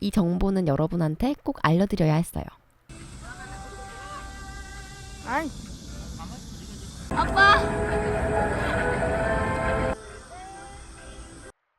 이 정보는 여러분한테 꼭 알려드려야 했어요. 아이.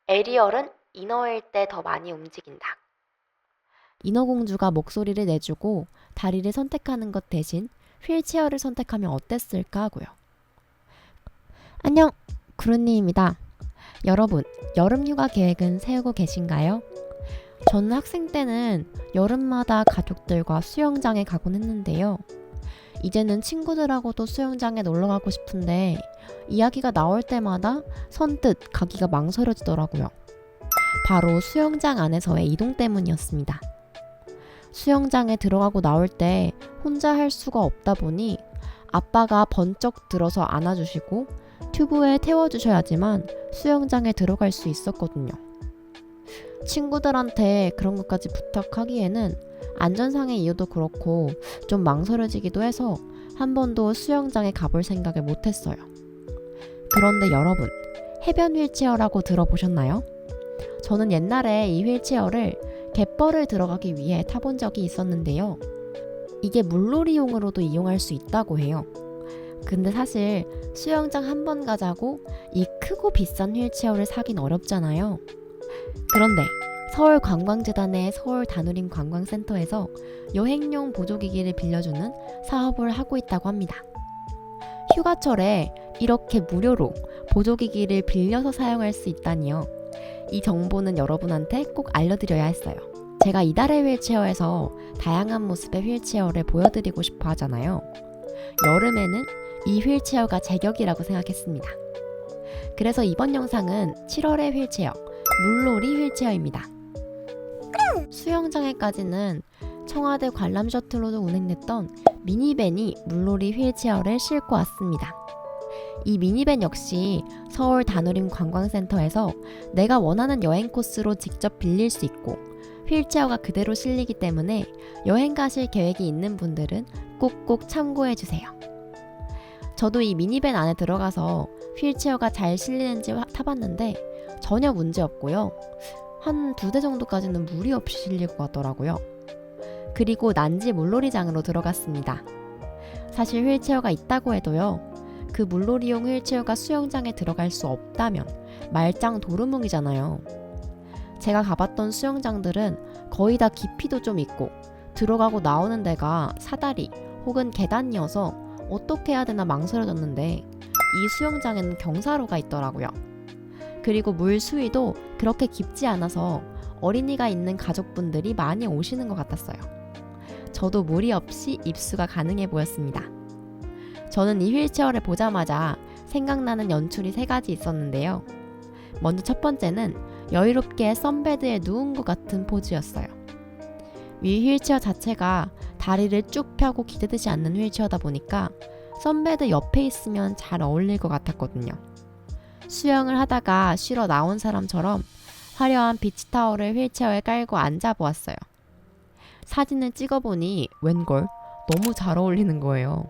에리얼은 인어일 때 더 많이 움직인다. 인어공주가 목소리를 내주고 다리를 선택하는 것 대신 휠체어를 선택하면 어땠을까 하고요. 안녕, 구루님입니다. 여러분, 여름휴가 계획은 세우고 계신가요? 저는 학생 때는 여름마다 가족들과 수영장에 가곤 했는데요. 이제는 친구들하고도 수영장에 놀러 가고 싶은데 이야기가 나올 때마다 선뜻 가기가 망설여지더라고요. 바로 수영장 안에서의 이동 때문이었습니다. 수영장에 들어가고 나올 때 혼자 할 수가 없다 보니 아빠가 번쩍 들어서 안아주시고 튜브에 태워주셔야지만 수영장에 들어갈 수 있었거든요. 친구들한테 그런 것까지 부탁하기에는 안전상의 이유도 그렇고 좀 망설여지기도 해서 한 번도 수영장에 가볼 생각을 못했어요. 그런데 여러분, 해변 휠체어라고 들어보셨나요? 저는 옛날에 이 휠체어를 갯벌을 들어가기 위해 타본 적이 있었는데요. 이게 물놀이용으로도 이용할 수 있다고 해요. 근데 사실 수영장 한 번 가자고 이 크고 비싼 휠체어를 사긴 어렵잖아요. 그런데 서울관광재단의 서울다누림 관광센터에서 여행용 보조기기를 빌려주는 사업을 하고 있다고 합니다. 휴가철에 이렇게 무료로 보조기기를 빌려서 사용할 수 있다니요. 이 정보는 여러분한테 꼭 알려드려야 했어요. 제가 이달의 휠체어에서 다양한 모습의 휠체어를 보여드리고 싶어 하잖아요. 여름에는 이 휠체어가 제격이라고 생각했습니다. 그래서 이번 영상은 7월의 휠체어, 물놀이 휠체어입니다. 수영장에까지는 청와대 관람 셔틀로도 운행됐던 미니밴이 물놀이 휠체어를 싣고 왔습니다. 이 미니밴 역시 서울 다누림 관광센터에서 내가 원하는 여행 코스로 직접 빌릴 수 있고 휠체어가 그대로 실리기 때문에 여행 가실 계획이 있는 분들은 꼭꼭 참고해주세요. 저도 이 미니밴 안에 들어가서 휠체어가 잘 실리는지 타봤는데 전혀 문제 없고요. 한 2대 정도까지는 무리 없이 실릴 것 같더라고요. 그리고 난지 물놀이장으로 들어갔습니다. 사실 휠체어가 있다고 해도요. 그 물놀이용 휠체어가 수영장에 들어갈 수 없다면 말짱 도루묵이잖아요. 제가 가봤던 수영장들은 거의 다 깊이도 좀 있고 들어가고 나오는 데가 사다리 혹은 계단이어서 어떻게 해야 되나 망설여졌는데 이 수영장에는 경사로가 있더라고요. 그리고 물 수위도 그렇게 깊지 않아서 어린이가 있는 가족분들이 많이 오시는 것 같았어요. 저도 무리 없이 입수가 가능해 보였습니다. 저는 이 휠체어를 보자마자 생각나는 연출이 3가지 있었는데요. 먼저 첫 번째는 여유롭게 선베드에 누운 것 같은 포즈였어요. 이 휠체어 자체가 다리를 쭉 펴고 기대듯이 앉는 휠체어다 보니까 선베드 옆에 있으면 잘 어울릴 것 같았거든요. 수영을 하다가 쉬러 나온 사람처럼 화려한 비치타올을 휠체어에 깔고 앉아보았어요. 사진을 찍어보니 웬걸 너무 잘 어울리는 거예요.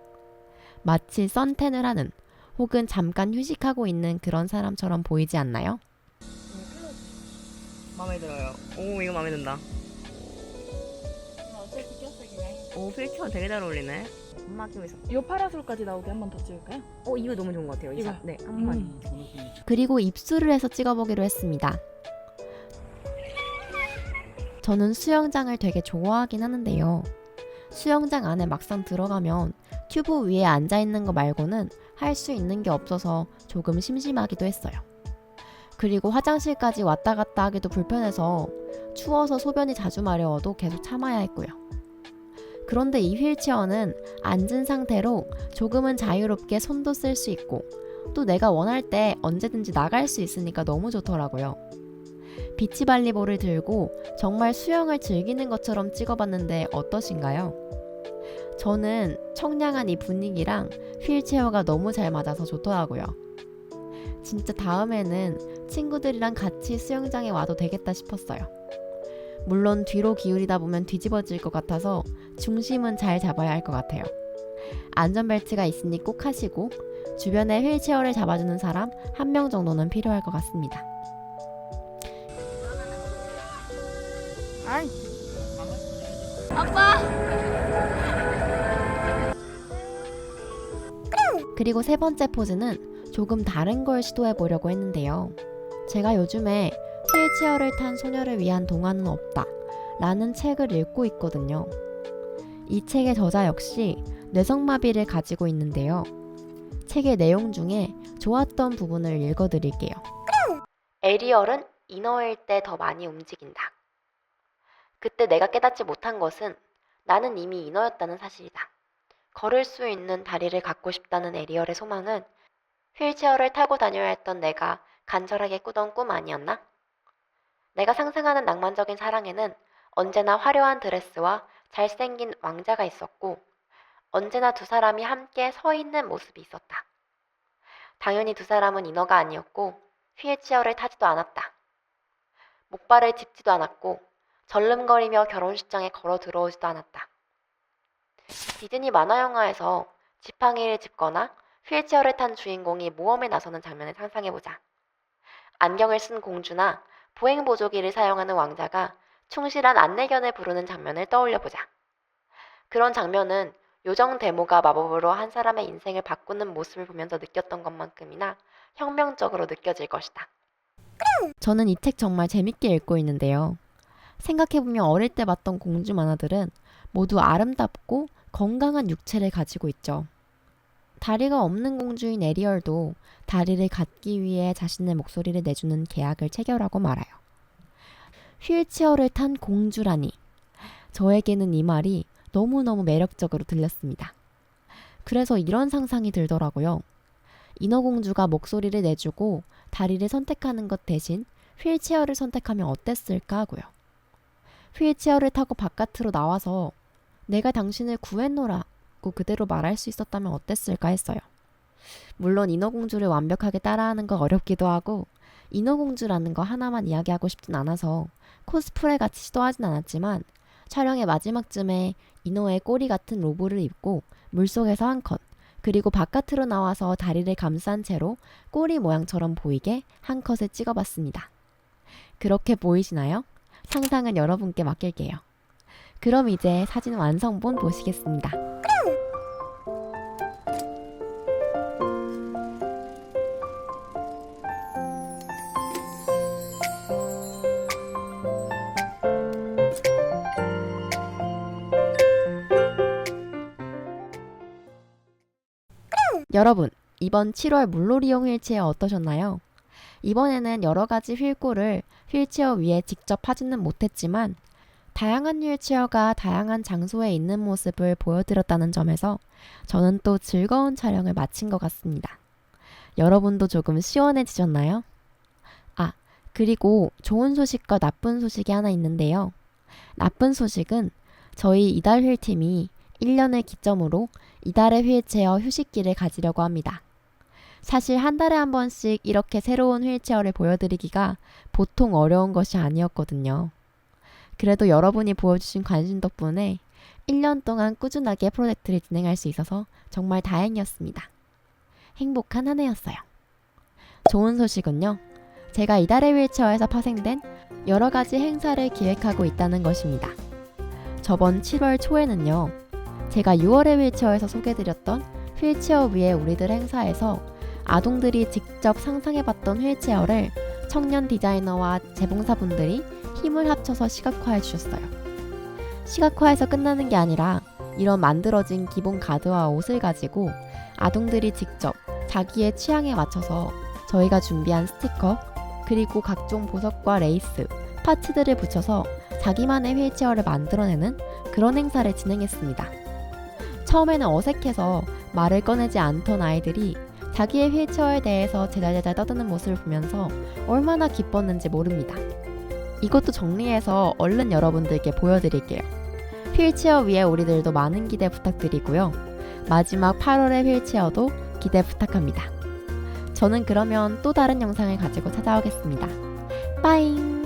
마치 선탠을 하는 혹은 잠깐 휴식하고 있는 그런 사람처럼 보이지 않나요? 마음에 들어요. 오, 이거 마음에 든다. 어차피 꼈어 그냥. 오, 휠체어 되게 잘 어울리네. 엄마 끼고 있어. 이 파라솔까지 나오게 한 번 더 찍을까요? 이거 너무 좋은 것 같아요. 이거? 네, 한 번만. 그리고 입수를 해서 찍어보기로 했습니다. 저는 수영장을 되게 좋아하긴 하는데요. 수영장 안에 막상 들어가면 튜브 위에 앉아있는 거 말고는 할 수 있는 게 없어서 조금 심심하기도 했어요. 그리고 화장실까지 왔다 갔다 하기도 불편해서 추워서 소변이 자주 마려워도 계속 참아야 했고요. 그런데 이 휠체어는 앉은 상태로 조금은 자유롭게 손도 쓸 수 있고 또 내가 원할 때 언제든지 나갈 수 있으니까 너무 좋더라고요. 비치발리볼을 들고 정말 수영을 즐기는 것처럼 찍어봤는데 어떠신가요? 저는 청량한 이 분위기랑 휠체어가 너무 잘 맞아서 좋더라고요. 진짜 다음에는 친구들이랑 같이 수영장에 와도 되겠다 싶었어요. 물론 뒤로 기울이다 보면 뒤집어질 것 같아서 중심은 잘 잡아야 할 것 같아요. 안전벨트가 있으니 꼭 하시고 주변에 휠체어를 잡아주는 사람 1명 정도는 필요할 것 같습니다. 아이. 그리고 세 번째 포즈는 조금 다른 걸 시도해 보려고 했는데요. 제가 요즘에 휠체어를 탄 소녀를 위한 동화는 없다 라는 책을 읽고 있거든요. 이 책의 저자 역시 뇌성마비를 가지고 있는데요. 책의 내용 중에 좋았던 부분을 읽어드릴게요. 에리얼은 인어일 때 더 많이 움직인다. 그때 내가 깨닫지 못한 것은 나는 이미 인어였다는 사실이다. 걸을 수 있는 다리를 갖고 싶다는 에리얼의 소망은 휠체어를 타고 다녀야 했던 내가 간절하게 꾸던 꿈 아니었나? 내가 상상하는 낭만적인 사랑에는 언제나 화려한 드레스와 잘생긴 왕자가 있었고 언제나 두 사람이 함께 서 있는 모습이 있었다. 당연히 두 사람은 인어가 아니었고 휠체어를 타지도 않았다. 목발을 짚지도 않았고 절름거리며 결혼식장에 걸어 들어오지도 않았다. 디즈니 만화 영화에서 지팡이를 짚거나 휠체어를 탄 주인공이 모험에 나서는 장면을 상상해보자. 안경을 쓴 공주나 보행보조기를 사용하는 왕자가 충실한 안내견을 부르는 장면을 떠올려보자. 그런 장면은 요정 데모가 마법으로 한 사람의 인생을 바꾸는 모습을 보면서 느꼈던 것만큼이나 혁명적으로 느껴질 것이다. 저는 이 책 정말 재밌게 읽고 있는데요. 생각해보면 어릴 때 봤던 공주 만화들은 모두 아름답고 건강한 육체를 가지고 있죠. 다리가 없는 공주인 에리얼도 다리를 갖기 위해 자신의 목소리를 내주는 계약을 체결하고 말아요. 휠체어를 탄 공주라니. 저에게는 이 말이 너무너무 매력적으로 들렸습니다. 그래서 이런 상상이 들더라고요. 인어공주가 목소리를 내주고 다리를 선택하는 것 대신 휠체어를 선택하면 어땠을까 하고요. 휠체어를 타고 바깥으로 나와서 내가 당신을 구했노라고 그대로 말할 수 있었다면 어땠을까 했어요. 물론 인어공주를 완벽하게 따라하는 건 어렵기도 하고 인어공주라는 거 하나만 이야기하고 싶진 않아서 코스프레 같이 시도하진 않았지만 촬영의 마지막쯤에 인어의 꼬리 같은 로브를 입고 물속에서 한 컷, 그리고 바깥으로 나와서 다리를 감싼 채로 꼬리 모양처럼 보이게 한 컷을 찍어봤습니다. 그렇게 보이시나요? 상상은 여러분께 맡길게요. 그럼 이제 사진 완성본 보시겠습니다. 여러분, 이번 7월 물놀이용 휠체어 어떠셨나요? 이번에는 여러 가지 휠꼬를 휠체어 위에 직접 하지는 못했지만 다양한 휠체어가 다양한 장소에 있는 모습을 보여드렸다는 점에서 저는 또 즐거운 촬영을 마친 것 같습니다. 여러분도 조금 시원해지셨나요? 아, 그리고 좋은 소식과 나쁜 소식이 하나 있는데요. 나쁜 소식은 저희 이달 휠팀이 1년을 기점으로 이달의 휠체어 휴식기를 가지려고 합니다. 사실 한 달에 한 번씩 이렇게 새로운 휠체어를 보여드리기가 보통 어려운 것이 아니었거든요. 그래도 여러분이 보여주신 관심 덕분에 1년 동안 꾸준하게 프로젝트를 진행할 수 있어서 정말 다행이었습니다. 행복한 한 해였어요. 좋은 소식은요. 제가 이달의 휠체어에서 파생된 여러 가지 행사를 기획하고 있다는 것입니다. 저번 7월 초에는요. 제가 6월의 휠체어에서 소개드렸던 휠체어 위에 우리들 행사에서 아동들이 직접 상상해봤던 휠체어를 청년 디자이너와 재봉사분들이 힘을 합쳐서 시각화해 주셨어요. 시각화해서 끝나는 게 아니라 이런 만들어진 기본 가드와 옷을 가지고 아동들이 직접 자기의 취향에 맞춰서 저희가 준비한 스티커 그리고 각종 보석과 레이스, 파츠들을 붙여서 자기만의 휠체어를 만들어내는 그런 행사를 진행했습니다. 처음에는 어색해서 말을 꺼내지 않던 아이들이 자기의 휠체어에 대해서 제잘제잘 떠드는 모습을 보면서 얼마나 기뻤는지 모릅니다. 이것도 정리해서 얼른 여러분들께 보여드릴게요. 휠체어 위에 우리들도 많은 기대 부탁드리고요. 마지막 8월의 휠체어도 기대 부탁합니다. 저는 그러면 또 다른 영상을 가지고 찾아오겠습니다. 빠잉!